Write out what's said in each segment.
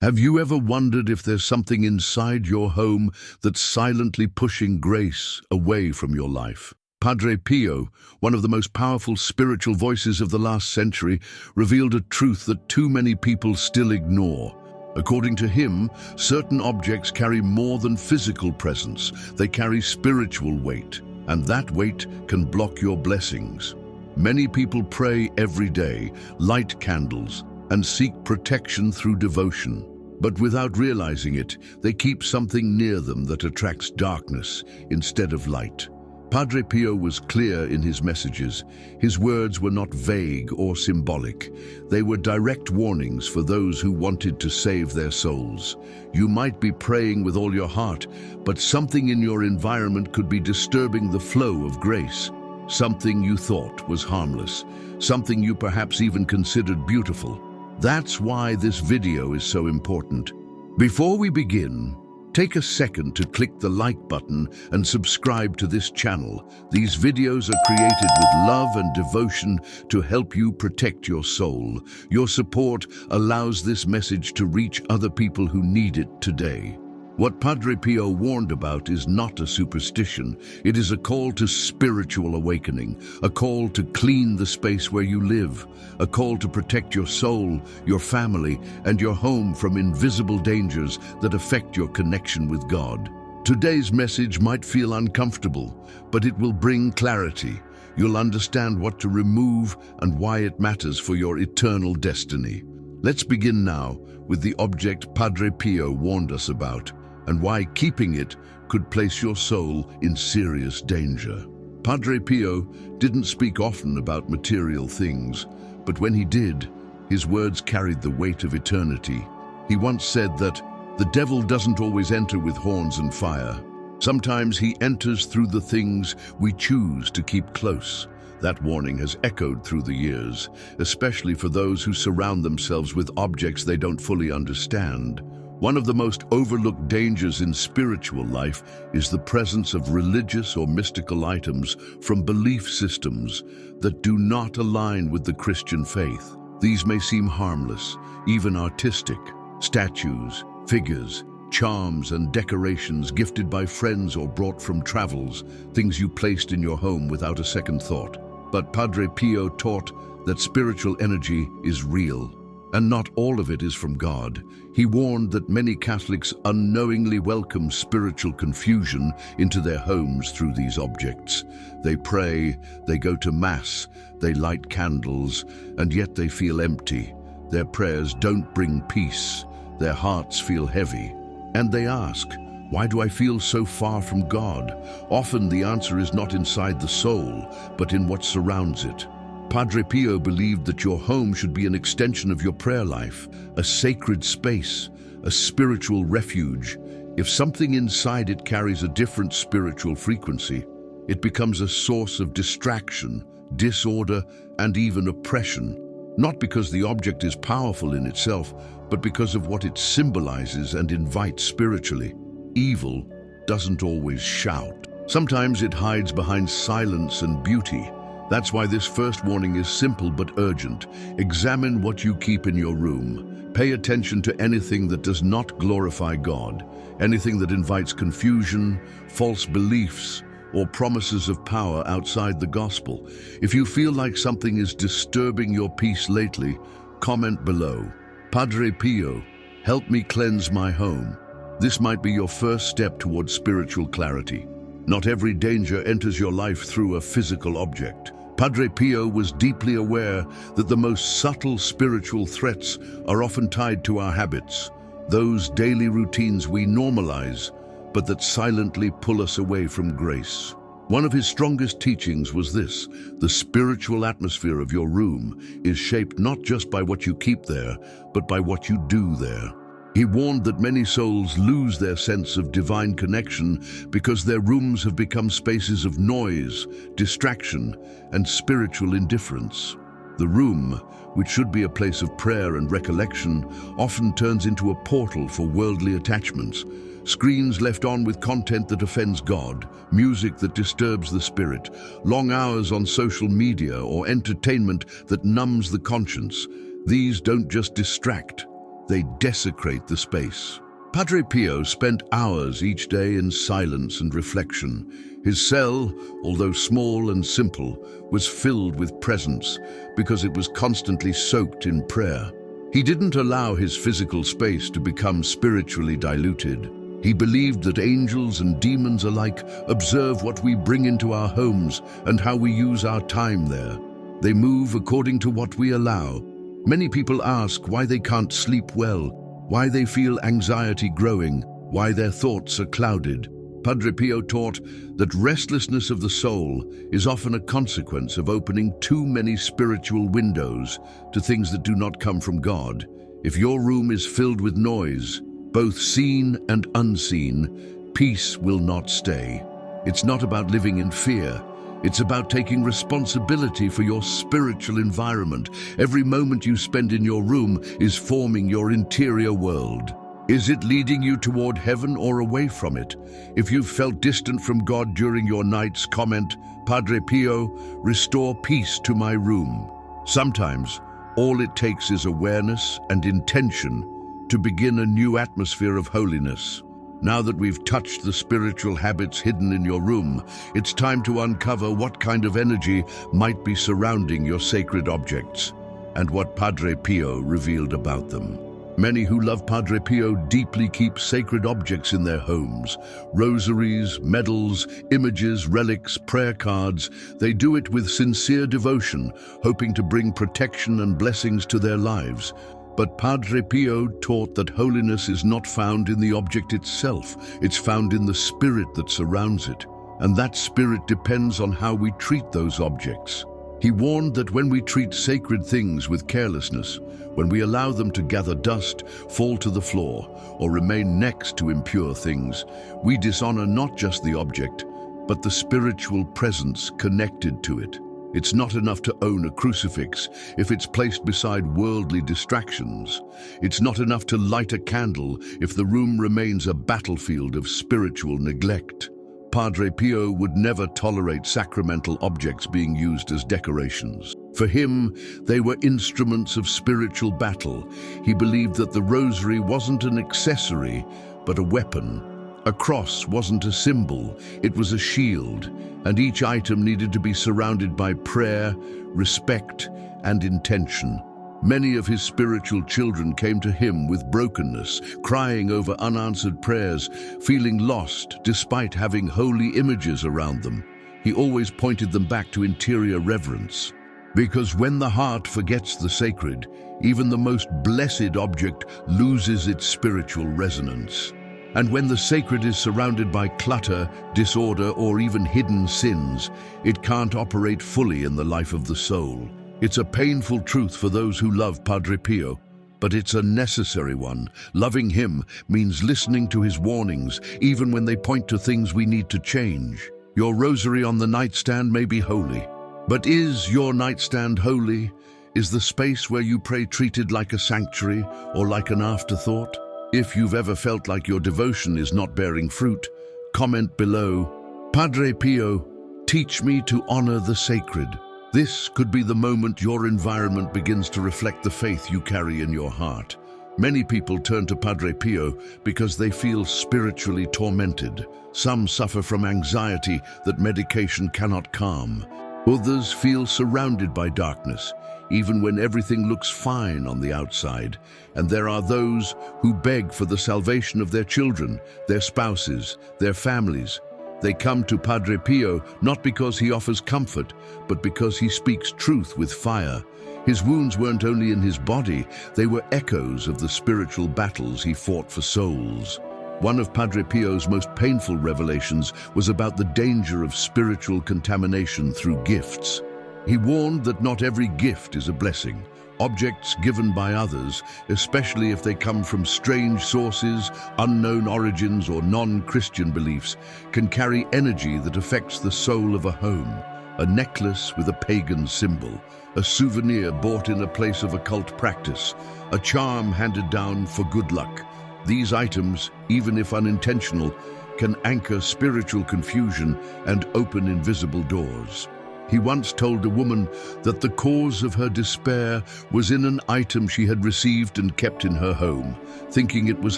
Have you ever wondered if there's something inside your home that's silently pushing grace away from your life? Padre Pio, one of the most powerful spiritual voices of the last century, revealed a truth that too many people still ignore. According to him, certain objects carry more than physical presence. They carry spiritual weight, and that weight can block your blessings. Many people pray every day, light candles, and seek protection through devotion. But without realizing it, they keep something near them that attracts darkness instead of light. Padre Pio was clear in his messages. His words were not vague or symbolic. They were direct warnings for those who wanted to save their souls. You might be praying with all your heart, but something in your environment could be disturbing the flow of grace. Something you thought was harmless, something you perhaps even considered beautiful. That's why this video is so important. Before we begin, take a second to click the like button and subscribe to this channel. These videos are created with love and devotion to help you protect your soul. Your support allows this message to reach other people who need it today. What Padre Pio warned about is not a superstition. It is a call to spiritual awakening, a call to clean the space where you live, a call to protect your soul, your family, and your home from invisible dangers that affect your connection with God. Today's message might feel uncomfortable, but it will bring clarity. You'll understand what to remove and why it matters for your eternal destiny. Let's begin now with the object Padre Pio warned us about, and why keeping it could place your soul in serious danger. Padre Pio didn't speak often about material things, but when he did, his words carried the weight of eternity. He once said that the devil doesn't always enter with horns and fire. Sometimes he enters through the things we choose to keep close. That warning has echoed through the years, especially for those who surround themselves with objects they don't fully understand. One of the most overlooked dangers in spiritual life is the presence of religious or mystical items from belief systems that do not align with the Christian faith. These may seem harmless, even artistic. Statues, figures, charms and decorations gifted by friends or brought from travels, things you placed in your home without a second thought. But Padre Pio taught that spiritual energy is real, and not all of it is from God. He warned that many Catholics unknowingly welcome spiritual confusion into their homes through these objects. They pray, they go to Mass, they light candles, and yet they feel empty. Their prayers don't bring peace. Their hearts feel heavy. And they ask, why do I feel so far from God? Often the answer is not inside the soul, but in what surrounds it. Padre Pio believed that your home should be an extension of your prayer life, a sacred space, a spiritual refuge. If something inside it carries a different spiritual frequency, it becomes a source of distraction, disorder, and even oppression. Not because the object is powerful in itself, but because of what it symbolizes and invites spiritually. Evil doesn't always shout. Sometimes it hides behind silence and beauty. That's why this first warning is simple but urgent. Examine what you keep in your room. Pay attention to anything that does not glorify God, anything that invites confusion, false beliefs, or promises of power outside the gospel. If you feel like something is disturbing your peace lately, comment below. Padre Pio, help me cleanse my home. This might be your first step towards spiritual clarity. Not every danger enters your life through a physical object. Padre Pio was deeply aware that the most subtle spiritual threats are often tied to our habits, those daily routines we normalize, but that silently pull us away from grace. One of his strongest teachings was this: the spiritual atmosphere of your room is shaped not just by what you keep there, but by what you do there. He warned that many souls lose their sense of divine connection because their rooms have become spaces of noise, distraction, and spiritual indifference. The room, which should be a place of prayer and recollection, often turns into a portal for worldly attachments. Screens left on with content that offends God, music that disturbs the spirit, long hours on social media, or entertainment that numbs the conscience. These don't just distract, they desecrate the space. Padre Pio spent hours each day in silence and reflection. His cell, although small and simple, was filled with presence because it was constantly soaked in prayer. He didn't allow his physical space to become spiritually diluted. He believed that angels and demons alike observe what we bring into our homes and how we use our time there. They move according to what we allow. Many people ask why they can't sleep well, why they feel anxiety growing, why their thoughts are clouded. Padre Pio taught that restlessness of the soul is often a consequence of opening too many spiritual windows to things that do not come from God. If your room is filled with noise, both seen and unseen, peace will not stay. It's not about living in fear. It's about taking responsibility for your spiritual environment. Every moment you spend in your room is forming your interior world. Is it leading you toward heaven or away from it? If you've felt distant from God during your nights, comment, Padre Pio, restore peace to my room. Sometimes, all it takes is awareness and intention to begin a new atmosphere of holiness. Now that we've touched the spiritual habits hidden in your room, it's time to uncover what kind of energy might be surrounding your sacred objects and what Padre Pio revealed about them. Many who love Padre Pio deeply keep sacred objects in their homes. Rosaries, medals, images, relics, prayer cards. They do it with sincere devotion, hoping to bring protection and blessings to their lives. But Padre Pio taught that holiness is not found in the object itself, it's found in the spirit that surrounds it. And that spirit depends on how we treat those objects. He warned that when we treat sacred things with carelessness, when we allow them to gather dust, fall to the floor, or remain next to impure things, we dishonor not just the object, but the spiritual presence connected to it. It's not enough to own a crucifix if it's placed beside worldly distractions. It's not enough to light a candle if the room remains a battlefield of spiritual neglect. Padre Pio would never tolerate sacramental objects being used as decorations. For him, they were instruments of spiritual battle. He believed that the rosary wasn't an accessory, but a weapon. A cross wasn't a symbol, it was a shield, and each item needed to be surrounded by prayer, respect, and intention. Many of his spiritual children came to him with brokenness, crying over unanswered prayers, feeling lost despite having holy images around them. He always pointed them back to interior reverence. Because when the heart forgets the sacred, even the most blessed object loses its spiritual resonance. And when the sacred is surrounded by clutter, disorder, or even hidden sins, it can't operate fully in the life of the soul. It's a painful truth for those who love Padre Pio, but it's a necessary one. Loving him means listening to his warnings, even when they point to things we need to change. Your rosary on the nightstand may be holy, but is your nightstand holy? Is the space where you pray treated like a sanctuary or like an afterthought? If you've ever felt like your devotion is not bearing fruit, comment below, Padre Pio, teach me to honor the sacred. This could be the moment your environment begins to reflect the faith you carry in your heart. Many people turn to Padre Pio because they feel spiritually tormented. Some suffer from anxiety that medication cannot calm. Others feel surrounded by darkness, even when everything looks fine on the outside. And there are those who beg for the salvation of their children, their spouses, their families. They come to Padre Pio not because he offers comfort, but because he speaks truth with fire. His wounds weren't only in his body, they were echoes of the spiritual battles he fought for souls. One of Padre Pio's most painful revelations was about the danger of spiritual contamination through gifts. He warned that not every gift is a blessing. Objects given by others, especially if they come from strange sources, unknown origins, or non-Christian beliefs, can carry energy that affects the soul of a home. A necklace with a pagan symbol, a souvenir bought in a place of occult practice, a charm handed down for good luck. These items, even if unintentional, can anchor spiritual confusion and open invisible doors. He once told a woman that the cause of her despair was in an item she had received and kept in her home, thinking it was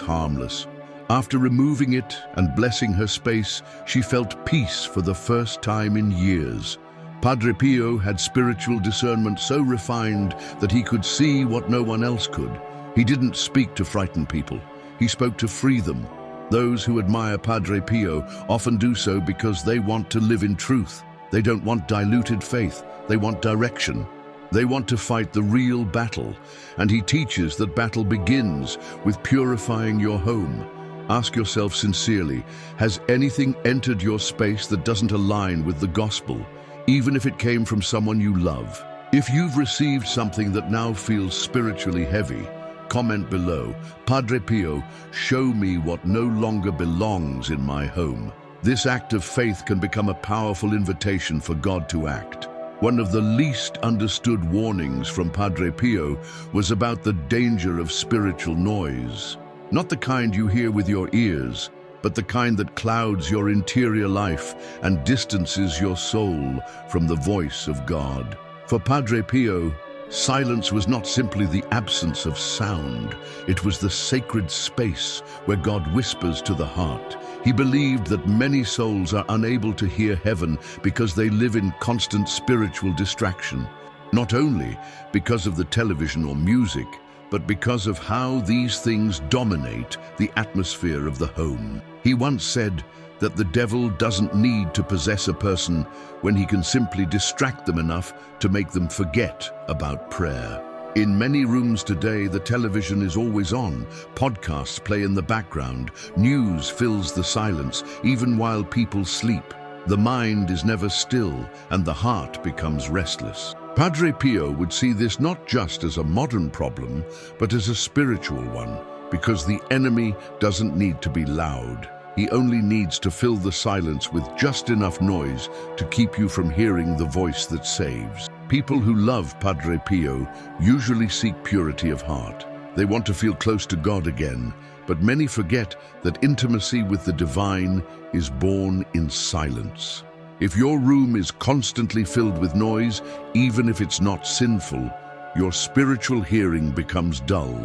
harmless. After removing it and blessing her space, she felt peace for the first time in years. Padre Pio had spiritual discernment so refined that he could see what no one else could. He didn't speak to frighten people. He spoke to free them. Those who admire Padre Pio often do so because they want to live in truth. They don't want diluted faith. They want direction. They want to fight the real battle. And he teaches that battle begins with purifying your home. Ask yourself sincerely, has anything entered your space that doesn't align with the gospel, even if it came from someone you love? If you've received something that now feels spiritually heavy, comment below, Padre Pio, show me what no longer belongs in my home. This act of faith can become a powerful invitation for God to act. One of the least understood warnings from Padre Pio was about the danger of spiritual noise. Not the kind you hear with your ears, but the kind that clouds your interior life and distances your soul from the voice of God. For Padre Pio, silence was not simply the absence of sound, it was the sacred space where God whispers to the heart. He believed that many souls are unable to hear heaven because they live in constant spiritual distraction, not only because of the television or music, but because of how these things dominate the atmosphere of the home. He once said that the devil doesn't need to possess a person when he can simply distract them enough to make them forget about prayer. In many rooms today, the television is always on, podcasts play in the background, news fills the silence, even while people sleep. The mind is never still, and the heart becomes restless. Padre Pio would see this not just as a modern problem, but as a spiritual one, because the enemy doesn't need to be loud. He only needs to fill the silence with just enough noise to keep you from hearing the voice that saves. People who love Padre Pio usually seek purity of heart. They want to feel close to God again, but many forget that intimacy with the divine is born in silence. If your room is constantly filled with noise, even if it's not sinful, your spiritual hearing becomes dull.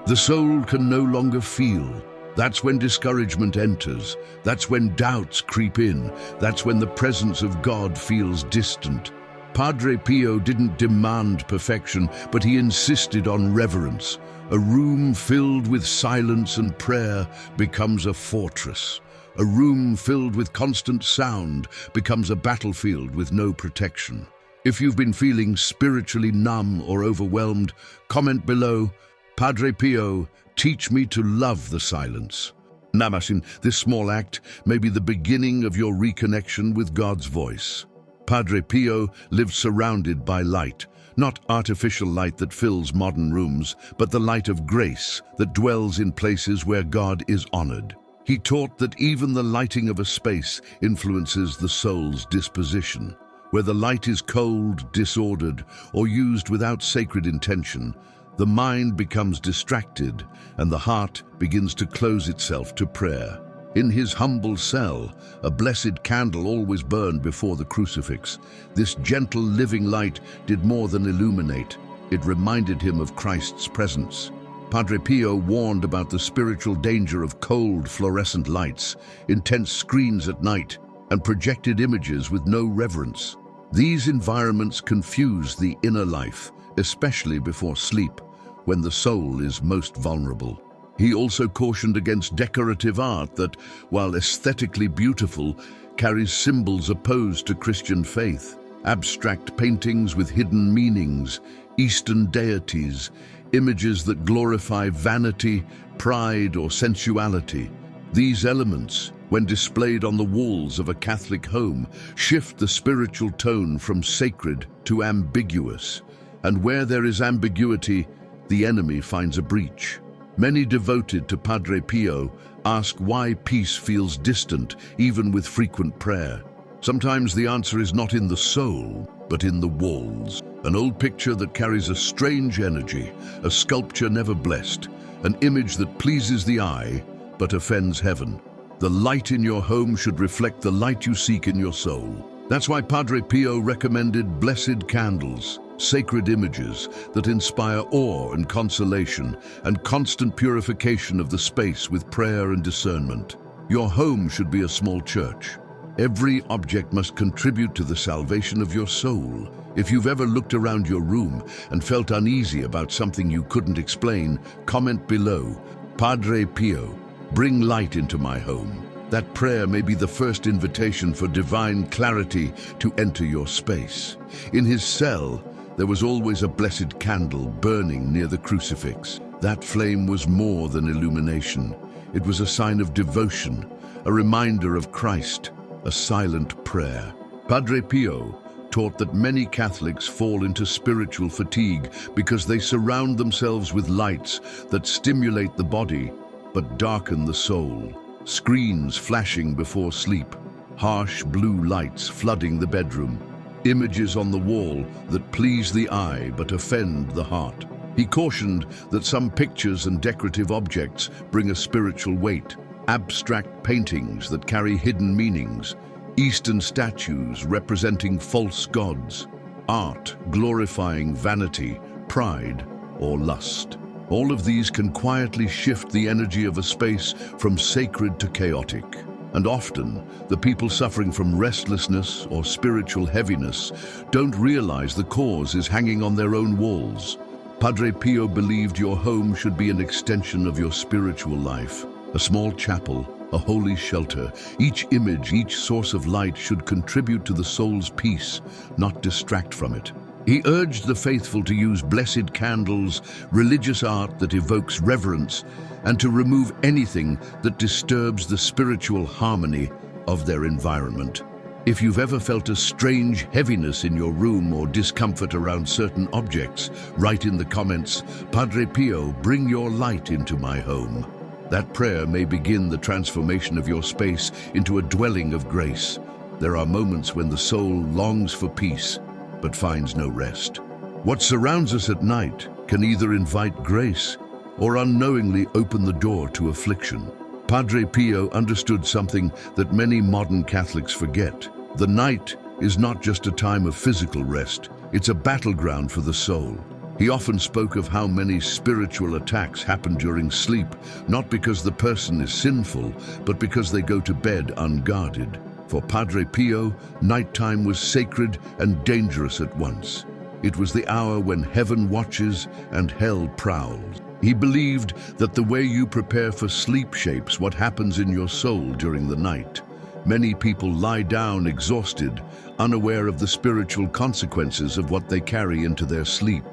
The soul can no longer feel. That's when discouragement enters. That's when doubts creep in. That's when the presence of God feels distant. Padre Pio didn't demand perfection, but he insisted on reverence. A room filled with silence and prayer becomes a fortress. A room filled with constant sound becomes a battlefield with no protection. If you've been feeling spiritually numb or overwhelmed, comment below, Padre Pio, teach me to love the silence. Namasin, this small act may be the beginning of your reconnection with God's voice. Padre Pio lived surrounded by light, not artificial light that fills modern rooms, but the light of grace that dwells in places where God is honored. He taught that even the lighting of a space influences the soul's disposition. Where the light is cold, disordered, or used without sacred intention, the mind becomes distracted and the heart begins to close itself to prayer. In his humble cell, a blessed candle always burned before the crucifix. This gentle living light did more than illuminate. It reminded him of Christ's presence. Padre Pio warned about the spiritual danger of cold fluorescent lights, intense screens at night, and projected images with no reverence. These environments confuse the inner life, especially before sleep, when the soul is most vulnerable. He also cautioned against decorative art that, while aesthetically beautiful, carries symbols opposed to Christian faith. Abstract paintings with hidden meanings, Eastern deities, images that glorify vanity, pride, or sensuality. These elements, when displayed on the walls of a Catholic home, shift the spiritual tone from sacred to ambiguous. And where there is ambiguity, the enemy finds a breach. Many devoted to Padre Pio ask why peace feels distant, even with frequent prayer. Sometimes the answer is not in the soul, but in the walls. An old picture that carries a strange energy, a sculpture never blessed, an image that pleases the eye but offends heaven. The light in your home should reflect the light you seek in your soul. That's why Padre Pio recommended blessed candles, sacred images that inspire awe and consolation, and constant purification of the space with prayer and discernment. Your home should be a small church. Every object must contribute to the salvation of your soul. If you've ever looked around your room and felt uneasy about something you couldn't explain, comment below. Padre Pio, bring light into my home. That prayer may be the first invitation for divine clarity to enter your space. In his cell, there was always a blessed candle burning near the crucifix. That flame was more than illumination. It was a sign of devotion, a reminder of Christ, a silent prayer. Padre Pio taught that many Catholics fall into spiritual fatigue because they surround themselves with lights that stimulate the body but darken the soul. Screens flashing before sleep, harsh blue lights flooding the bedroom, images on the wall that please the eye but offend the heart. He cautioned that some pictures and decorative objects bring a spiritual weight, abstract paintings that carry hidden meanings, Eastern statues representing false gods, art glorifying vanity, pride, or lust. All of these can quietly shift the energy of a space from sacred to chaotic. And often, the people suffering from restlessness or spiritual heaviness don't realize the cause is hanging on their own walls. Padre Pio believed your home should be an extension of your spiritual life, a small chapel, a holy shelter. Each image, each source of light should contribute to the soul's peace, not distract from it. He urged the faithful to use blessed candles, religious art that evokes reverence, and to remove anything that disturbs the spiritual harmony of their environment. If you've ever felt a strange heaviness in your room or discomfort around certain objects, write in the comments, Padre Pio, bring your light into my home. That prayer may begin the transformation of your space into a dwelling of grace. There are moments when the soul longs for peace, but finds no rest. What surrounds us at night can either invite grace or unknowingly open the door to affliction. Padre Pio understood something that many modern Catholics forget. The night is not just a time of physical rest, it's a battleground for the soul. He often spoke of how many spiritual attacks happen during sleep, not because the person is sinful, but because they go to bed unguarded. For Padre Pio, nighttime was sacred and dangerous at once. It was the hour when heaven watches and hell prowls. He believed that the way you prepare for sleep shapes what happens in your soul during the night. Many people lie down exhausted, unaware of the spiritual consequences of what they carry into their sleep.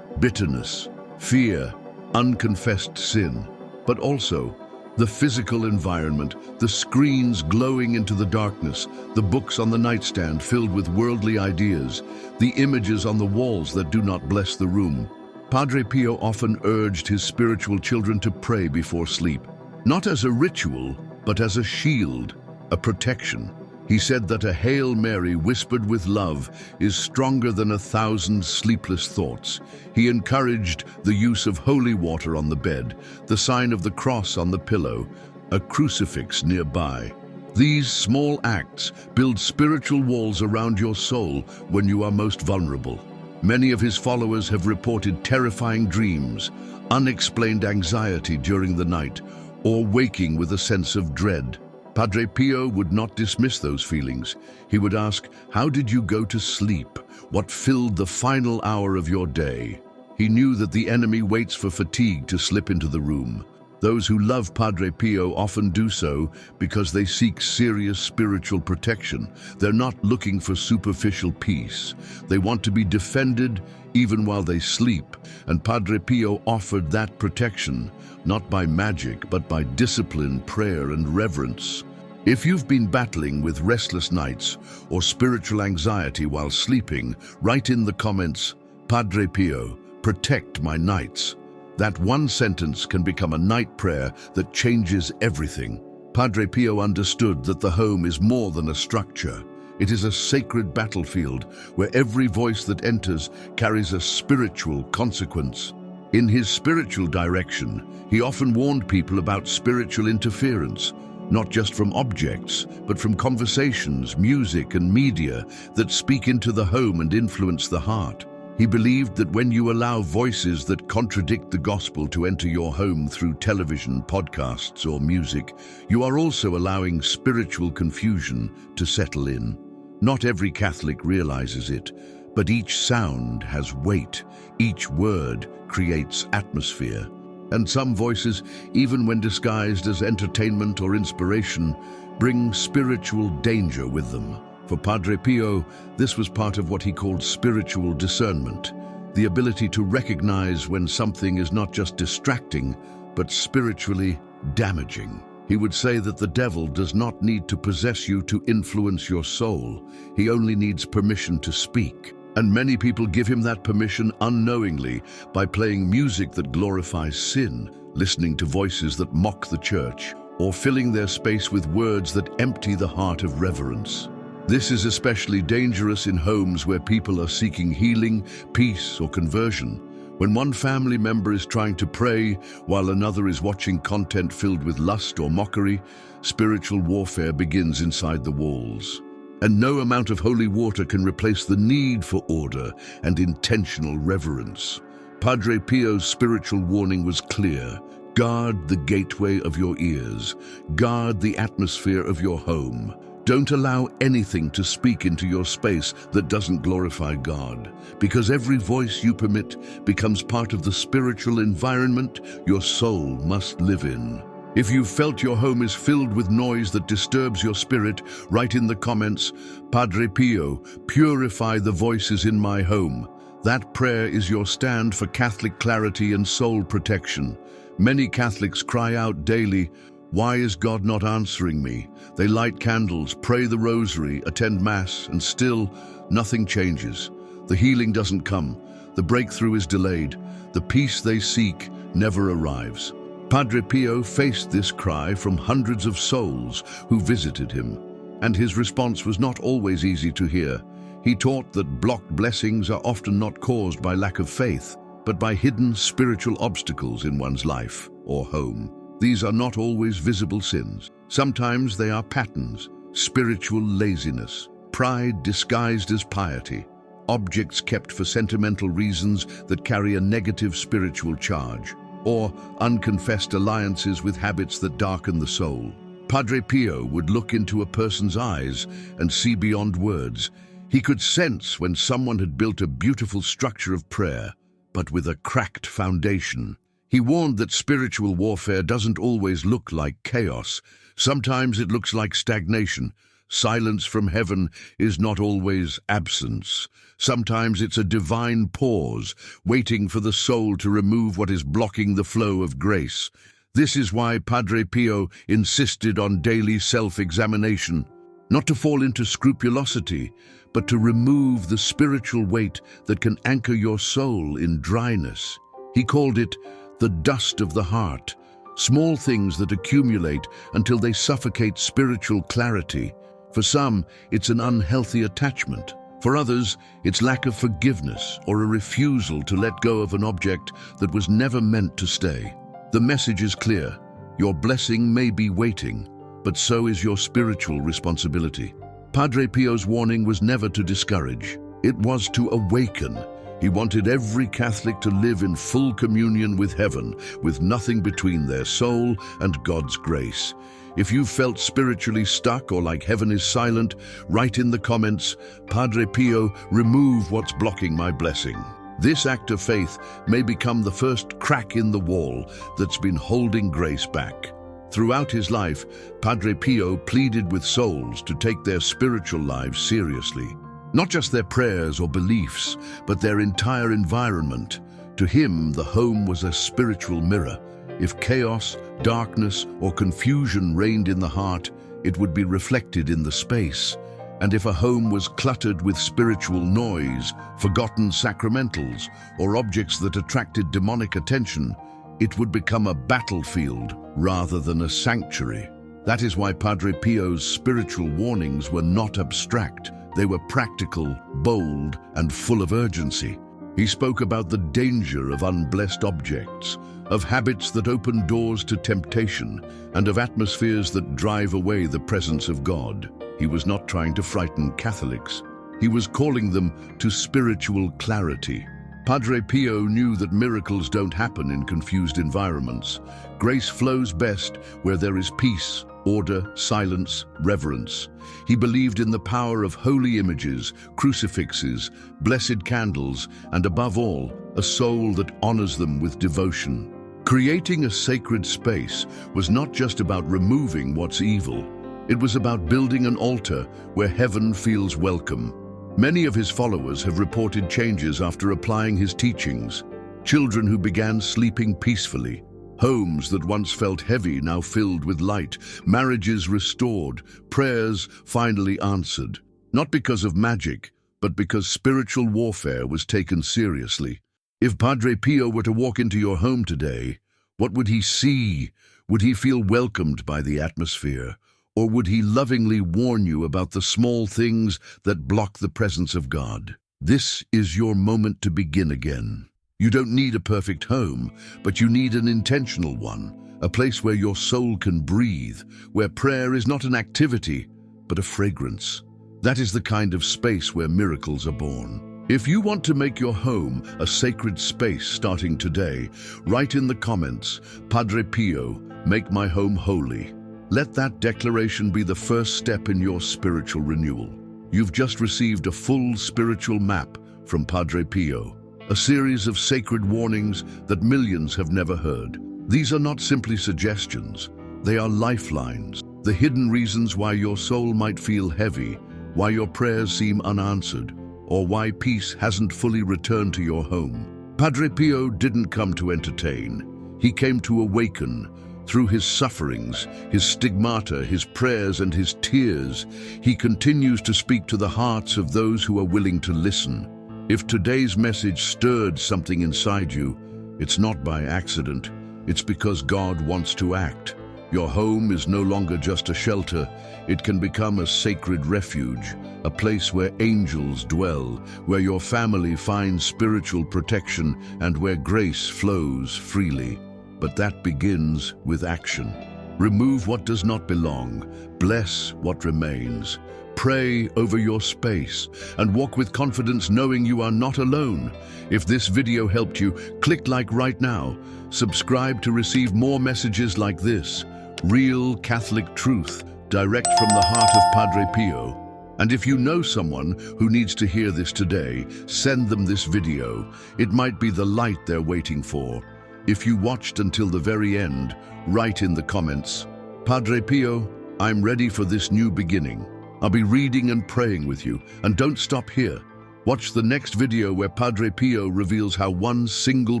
Bitterness, fear, unconfessed sin, but also the physical environment, the screens glowing into the darkness, the books on the nightstand filled with worldly ideas, the images on the walls that do not bless the room. Padre Pio often urged his spiritual children to pray before sleep, not as a ritual, but as a shield, a protection. He said that a Hail Mary whispered with love is stronger than 1,000 sleepless thoughts. He encouraged the use of holy water on the bed, the sign of the cross on the pillow, a crucifix nearby. These small acts build spiritual walls around your soul when you are most vulnerable. Many of his followers have reported terrifying dreams, unexplained anxiety during the night, or waking with a sense of dread. Padre Pio would not dismiss those feelings. He would ask, how did you go to sleep? What filled the final hour of your day? He knew that the enemy waits for fatigue to slip into the room. Those who love Padre Pio often do so because they seek serious spiritual protection. They're not looking for superficial peace. They want to be defended even while they sleep. And Padre Pio offered that protection, not by magic, but by discipline, prayer, and reverence. If you've been battling with restless nights or spiritual anxiety while sleeping, write in the comments, Padre Pio, protect my nights. That one sentence can become a night prayer that changes everything. Padre Pio understood that the home is more than a structure. It is a sacred battlefield where every voice that enters carries a spiritual consequence. In his spiritual direction, he often warned people about spiritual interference. not just from objects, but from conversations, music, and media that speak into the home and influence the heart. He believed that when you allow voices that contradict the gospel to enter your home through television, podcasts, or music, you are also allowing spiritual confusion to settle in. Not every Catholic realizes it, but each sound has weight, each word creates atmosphere. And some voices, even when disguised as entertainment or inspiration, bring spiritual danger with them. For Padre Pio, this was part of what he called spiritual discernment, the ability to recognize when something is not just distracting, but spiritually damaging. He would say that the devil does not need to possess you to influence your soul. He only needs permission to speak. And many people give him that permission unknowingly by playing music that glorifies sin, listening to voices that mock the church, or filling their space with words that empty the heart of reverence. This is especially dangerous in homes where people are seeking healing, peace, or conversion. When one family member is trying to pray while another is watching content filled with lust or mockery, spiritual warfare begins inside the walls. And no amount of holy water can replace the need for order and intentional reverence. Padre Pio's spiritual warning was clear. Guard the gateway of your ears. Guard the atmosphere of your home. Don't allow anything to speak into your space that doesn't glorify God, because every voice you permit becomes part of the spiritual environment your soul must live in. If you've felt your home is filled with noise that disturbs your spirit, write in the comments, Padre Pio, purify the voices in my home. That prayer is your stand for Catholic clarity and soul protection. Many Catholics cry out daily, why is God not answering me? They light candles, pray the rosary, attend Mass, and still nothing changes. The healing doesn't come. The breakthrough is delayed. The peace they seek never arrives. Padre Pio faced this cry from hundreds of souls who visited him, and his response was not always easy to hear. He taught that blocked blessings are often not caused by lack of faith, but by hidden spiritual obstacles in one's life or home. These are not always visible sins. Sometimes they are patterns, spiritual laziness, pride disguised as piety, objects kept for sentimental reasons that carry a negative spiritual charge, or unconfessed alliances with habits that darken the soul. Padre Pio would look into a person's eyes and see beyond words. He could sense when someone had built a beautiful structure of prayer, but with a cracked foundation. He warned that spiritual warfare doesn't always look like chaos. Sometimes it looks like stagnation. Silence from heaven is not always absence. Sometimes it's a divine pause, waiting for the soul to remove what is blocking the flow of grace. This is why Padre Pio insisted on daily self-examination, not to fall into scrupulosity, but to remove the spiritual weight that can anchor your soul in dryness. He called it the dust of the heart, small things that accumulate until they suffocate spiritual clarity. For some, it's an unhealthy attachment. For others, it's lack of forgiveness or a refusal to let go of an object that was never meant to stay. The message is clear. Your blessing may be waiting, but so is your spiritual responsibility. Padre Pio's warning was never to discourage. It was to awaken. He wanted every Catholic to live in full communion with heaven, with nothing between their soul and God's grace. If you felt spiritually stuck or like heaven is silent, write in the comments, Padre Pio, remove what's blocking my blessing. This act of faith may become the first crack in the wall that's been holding grace back. Throughout his life, Padre Pio pleaded with souls to take their spiritual lives seriously. Not just their prayers or beliefs, but their entire environment. To him, the home was a spiritual mirror. If chaos, darkness, or confusion reigned in the heart, it would be reflected in the space. And if a home was cluttered with spiritual noise, forgotten sacramentals, or objects that attracted demonic attention, it would become a battlefield rather than a sanctuary. That is why Padre Pio's spiritual warnings were not abstract. They were practical, bold, and full of urgency. He spoke about the danger of unblessed objects, of habits that open doors to temptation, and of atmospheres that drive away the presence of God. He was not trying to frighten Catholics. He was calling them to spiritual clarity. Padre Pio knew that miracles don't happen in confused environments. Grace flows best where there is peace, order, silence, reverence. He believed in the power of holy images, crucifixes, blessed candles, and above all, a soul that honors them with devotion. Creating a sacred space was not just about removing what's evil. It was about building an altar where heaven feels welcome. Many of his followers have reported changes after applying his teachings. Children who began sleeping peacefully, homes that once felt heavy now filled with light, marriages restored, prayers finally answered. Not because of magic, but because spiritual warfare was taken seriously. If Padre Pio were to walk into your home today, what would he see? Would he feel welcomed by the atmosphere? Or would he lovingly warn you about the small things that block the presence of God? This is your moment to begin again. You don't need a perfect home, but you need an intentional one, a place where your soul can breathe, where prayer is not an activity, but a fragrance. That is the kind of space where miracles are born. If you want to make your home a sacred space starting today, write in the comments, Padre Pio, make my home holy. Let that declaration be the first step in your spiritual renewal. You've just received a full spiritual map from Padre Pio, a series of sacred warnings that millions have never heard. These are not simply suggestions, they are lifelines, the hidden reasons why your soul might feel heavy, why your prayers seem unanswered, or why peace hasn't fully returned to your home. Padre Pio didn't come to entertain, he came to awaken. Through his sufferings, his stigmata, his prayers, and his tears, he continues to speak to the hearts of those who are willing to listen. If today's message stirred something inside you, it's not by accident. It's because God wants to act. Your home is no longer just a shelter. It can become a sacred refuge, a place where angels dwell, where your family finds spiritual protection, and where grace flows freely. But that begins with action. Remove what does not belong. Bless what remains. Pray over your space and walk with confidence knowing you are not alone. If this video helped you, click like right now. Subscribe to receive more messages like this. Real Catholic truth, direct from the heart of Padre Pio. And if you know someone who needs to hear this today, send them this video. It might be the light they're waiting for. If you watched until the very end, write in the comments, Padre Pio, I'm ready for this new beginning. I'll be reading and praying with you, and don't stop here. Watch the next video where Padre Pio reveals how one single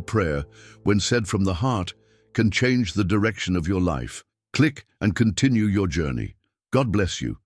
prayer, when said from the heart, can change the direction of your life. Click and continue your journey. God bless you.